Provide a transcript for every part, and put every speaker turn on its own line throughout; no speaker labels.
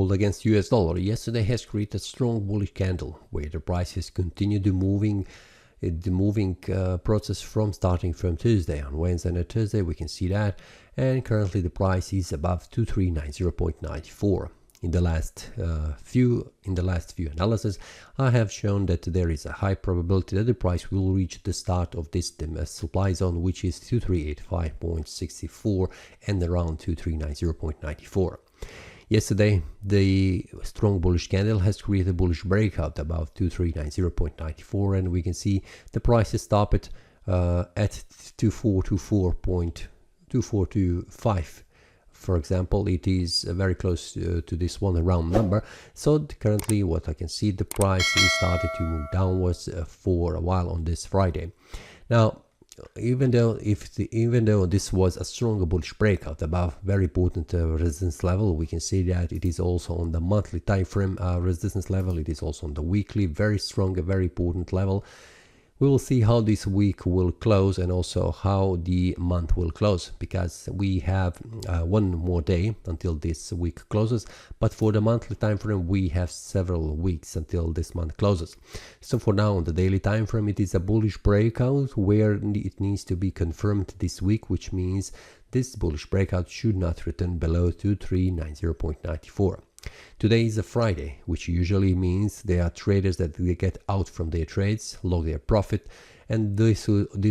gold against US dollar yesterday has created a strong bullish candle where the price has continued the moving process starting from Tuesday. On Wednesday and Thursday we can see that, and currently the price is above 2390.94. In the last few analyses, I have shown that there is a high probability that the price will reach the start of this supply zone, which is 2385.64 and around 2390.94. Yesterday, the strong bullish candle has created a bullish breakout above 2390.94, and we can see the price is stopped at 2424.2425. For example, it is very close to this one round number. So currently what I can see, the price is started to move downwards for a while on this Friday. Now, even though this was a strong bullish breakout above very important resistance level, we can see that it is also on the monthly time frame resistance level. It is also on the weekly, very strong, a very important level. We will see how this week will close and also how the month will close, because we have one more day until this week closes, but for the monthly time frame we have several weeks until this month closes. So for now, on the daily time frame, it is a bullish breakout where it needs to be confirmed this week, which means this bullish breakout should not return below 2390.94. Today is a Friday, which usually means there are traders that they get out from their trades, log their profit, and this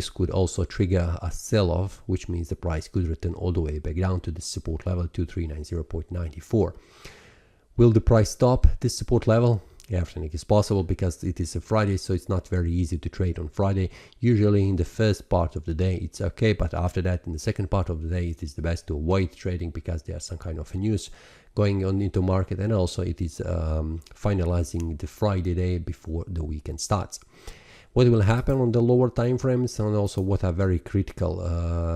could also trigger a sell-off, which means the price could return all the way back down to the support level 2390.94. Will the price stop this support level? Everything is possible, because it is a Friday, so it's not very easy to trade on Friday. Usually in the first part of the day it's okay, but after that, in the second part of the day, it is the best to avoid trading, because there's some kind of news going on into market, and also it is finalizing the Friday day before the weekend starts. What will happen on the lower time frames, and also what are very critical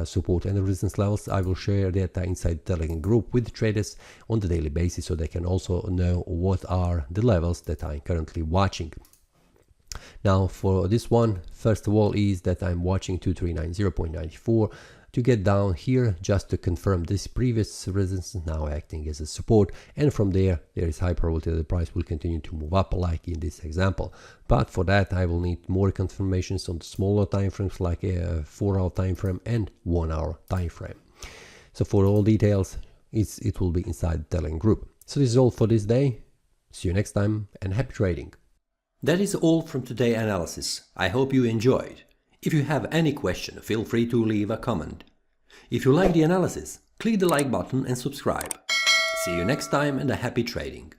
support and resistance levels, I will share that inside the Telegram group with traders on the daily basis, so they can also know what are the levels that I'm currently watching. Now for this one, first of all, is that I'm watching 2390.94 to get down here just to confirm this previous resistance now acting as a support, and from there is high probability that the price will continue to move up, like in this example. But for that I will need more confirmations on the smaller time frames, like a 4-hour time frame and 1-hour time frame. So for all details, it will be inside the Telegram group. So this is all for this day. See you next time, and happy trading.
That is all from today's analysis. I hope you enjoyed. If you have any question, feel free to leave a comment. If you like the analysis, click the like button and subscribe. See you next time, and a happy trading.